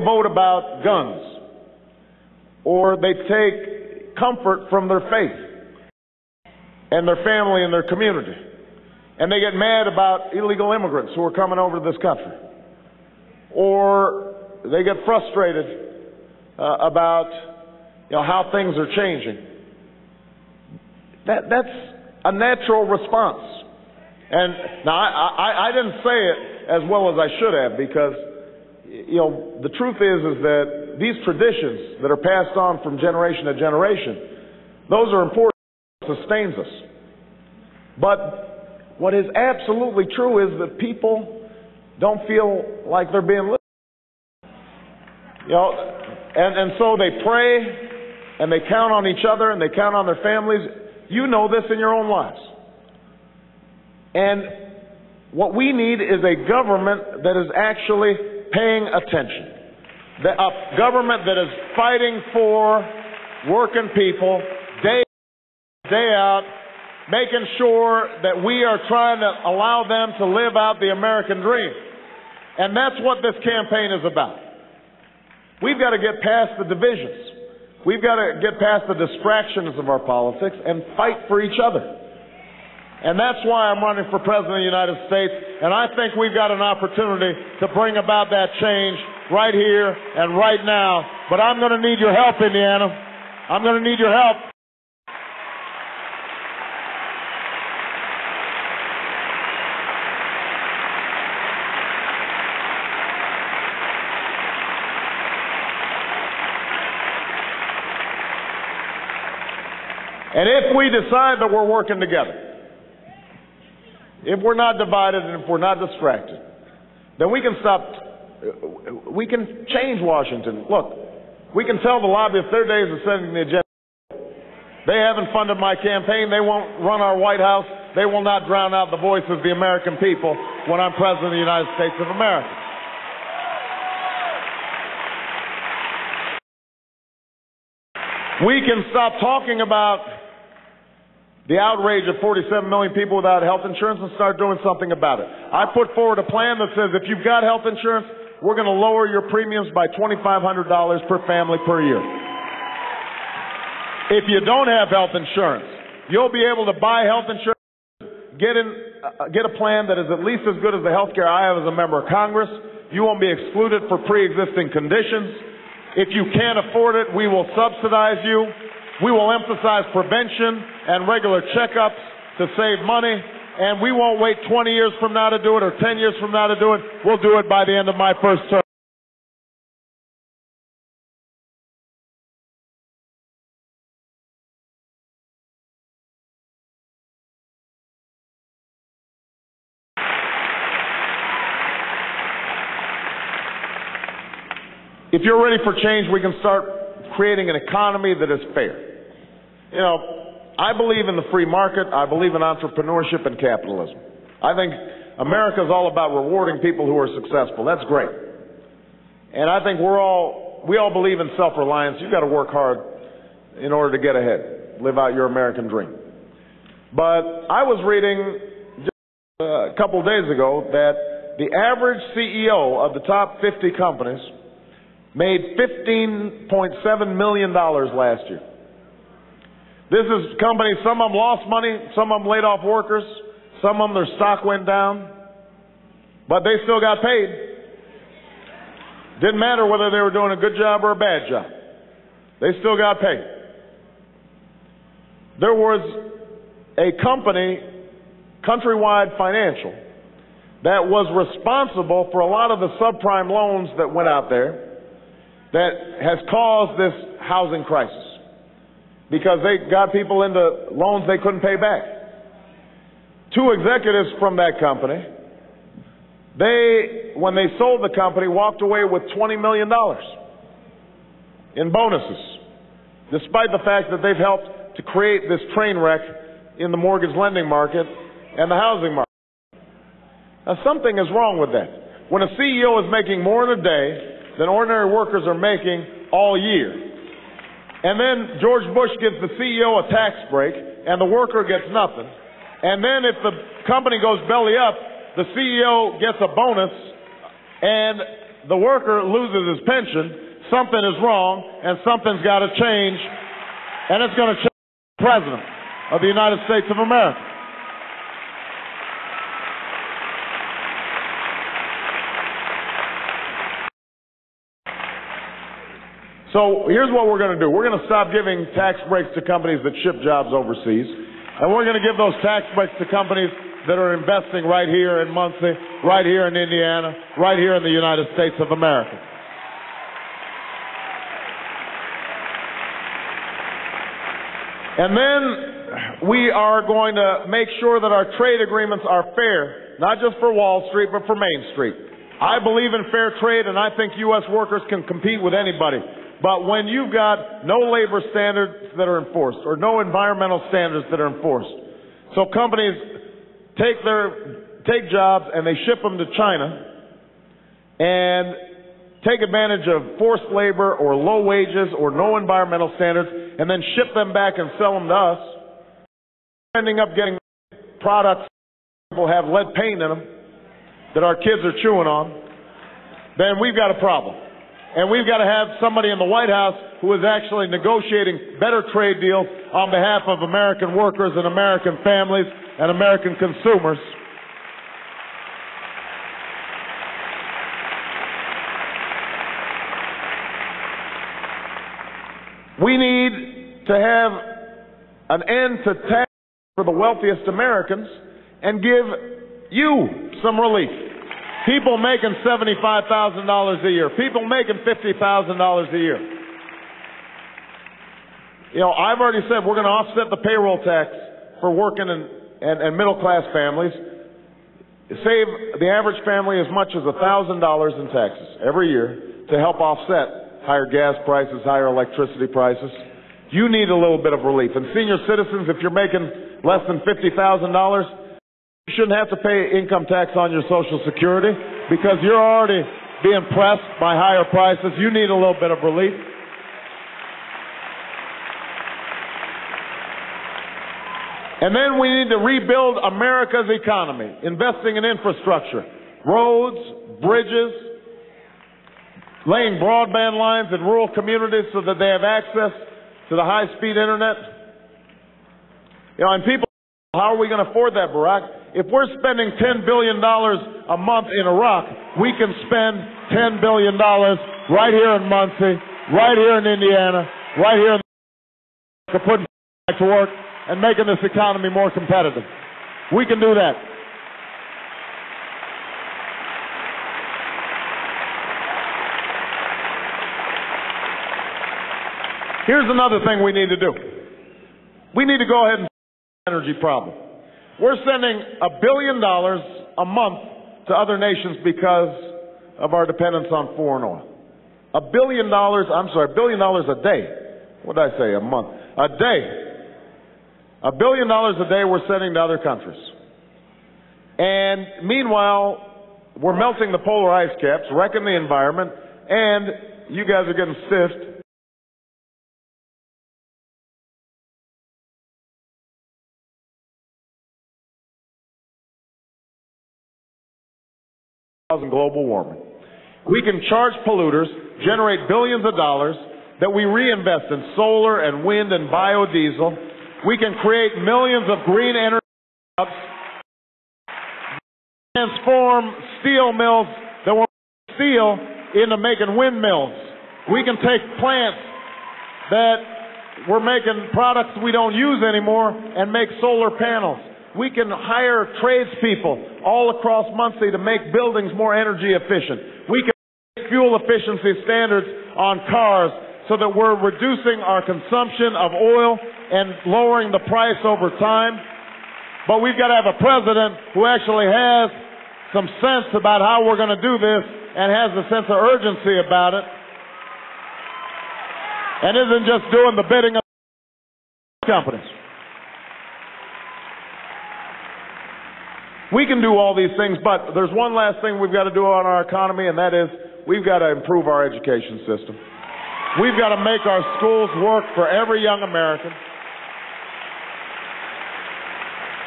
vote about guns, or they take comfort from their faith and their family and their community, and they get mad about illegal immigrants who are coming over to this country, or they get frustrated about how things are changing. That's a natural response. And now I didn't say it as well as I should have, because the truth is that these traditions that are passed on from generation to generation, those are important. It sustains us. But what is absolutely true is that people don't feel like they're being listened. And so they pray, and they count on each other, and they count on their families. You know this in your own lives. And what we need is a government that is actually paying attention. A government that is fighting for working people day in, day out, making sure that we are trying to allow them to live out the American dream. And that's what this campaign is about. We've got to get past the divisions. We've got to get past the distractions of our politics and fight for each other. And that's why I'm running for President of the United States. And I think we've got an opportunity to bring about that change right here and right now. But I'm going to need your help, Indiana. I'm going to need your help. And if we decide that we're working together, if we're not divided and if we're not distracted, then we can change Washington. Look, we can tell the lobbyists their days of setting the agenda. They haven't funded my campaign. They won't run our White House. They will not drown out the voice of the American people when I'm President of the United States of America. We can stop talking about the outrage of 47 million people without health insurance and start doing something about it. I put forward a plan that says if you've got health insurance, we're going to lower your premiums by $2,500 per family per year. If you don't have health insurance, you'll be able to buy health insurance, get a plan that is at least as good as the health care I have as a member of Congress. You won't be excluded for pre-existing conditions. If you can't afford it, we will subsidize you. We will emphasize prevention and regular checkups to save money, and we won't wait 20 years from now to do it or 10 years from now to do it. We'll do it by the end of my first term. If you're ready for change, we can start creating an economy that is fair. I believe in the free market. I believe in entrepreneurship and capitalism. I think America is all about rewarding people who are successful. That's great. And I think we all believe in self-reliance. You've got to work hard in order to get ahead, live out your American dream. But I was reading just a couple of days ago that the average CEO of the top 50 companies made $15.7 million last year. This is companies, some of them lost money, some of them laid off workers, some of them their stock went down, but they still got paid. Didn't matter whether they were doing a good job or a bad job. They still got paid. There was a company, Countrywide Financial, that was responsible for a lot of the subprime loans that went out there that has caused this housing crisis, because they got people into loans they couldn't pay back. Two executives from that company, when they sold the company, walked away with $20 million in bonuses, despite the fact that they've helped to create this train wreck in the mortgage lending market and the housing market. Now, something is wrong with that. When a CEO is making more in a day than ordinary workers are making all year, and then George Bush gives the CEO a tax break and the worker gets nothing, and then if the company goes belly up, the CEO gets a bonus, and the worker loses his pension, something is wrong, and something's got to change, and it's going to change the President of the United States of America. So here's what we're going to do. We're going to stop giving tax breaks to companies that ship jobs overseas, and we're going to give those tax breaks to companies that are investing right here in Muncie, right here in Indiana, right here in the United States of America. And then we are going to make sure that our trade agreements are fair, not just for Wall Street, but for Main Street. I believe in fair trade, and I think U.S. workers can compete with anybody. But when you've got no labor standards that are enforced, or no environmental standards that are enforced, so companies take jobs and they ship them to China and take advantage of forced labor or low wages or no environmental standards, and then ship them back and sell them to us, ending up getting products that will have lead paint in them that our kids are chewing on, then we've got a problem. And we've got to have somebody in the White House who is actually negotiating better trade deals on behalf of American workers and American families and American consumers. We need to have an end to tax for the wealthiest Americans and give you some relief. People making $75,000 a year. People making $50,000 a year. You know, I've already said we're going to offset the payroll tax for working and middle-class families. Save the average family as much as $1,000 in taxes every year to help offset higher gas prices, higher electricity prices. You need a little bit of relief. And senior citizens, if you're making less than $50,000, you shouldn't have to pay income tax on your Social Security because you're already being pressed by higher prices. You need a little bit of relief. And then we need to rebuild America's economy, investing in infrastructure, roads, bridges, laying broadband lines in rural communities so that they have access to the high-speed internet. You know, and people, how are we going to afford that, Barack? If we're spending $10 billion a month in Iraq, we can spend $10 billion right here in Muncie, right here in Indiana, right here in to put back to work and making this economy more competitive. We can do that. Here's another thing we need to do. We need to go ahead and solve the energy problem. We're sending $1 billion a month to other nations because of our dependence on foreign oil. $1 billion a day. What did I say? A month. A day. $1 billion a day we're sending to other countries. And meanwhile, we're melting the polar ice caps, wrecking the environment, and you guys are getting stiffed. Global warming. We can charge polluters, generate billions of dollars that we reinvest in solar and wind and biodiesel. We can create millions of green energy jobs, transform steel mills that were steel into making windmills. We can take plants that we're making products we don't use anymore and make solar panels. We can hire tradespeople all across Muncie to make buildings more energy efficient. We can make fuel efficiency standards on cars so that we're reducing our consumption of oil and lowering the price over time. But we've got to have a president who actually has some sense about how we're going to do this and has a sense of urgency about it and isn't just doing the bidding of companies. We can do all these things, but there's one last thing we've got to do on our economy, and that is we've got to improve our education system. We've got to make our schools work for every young American.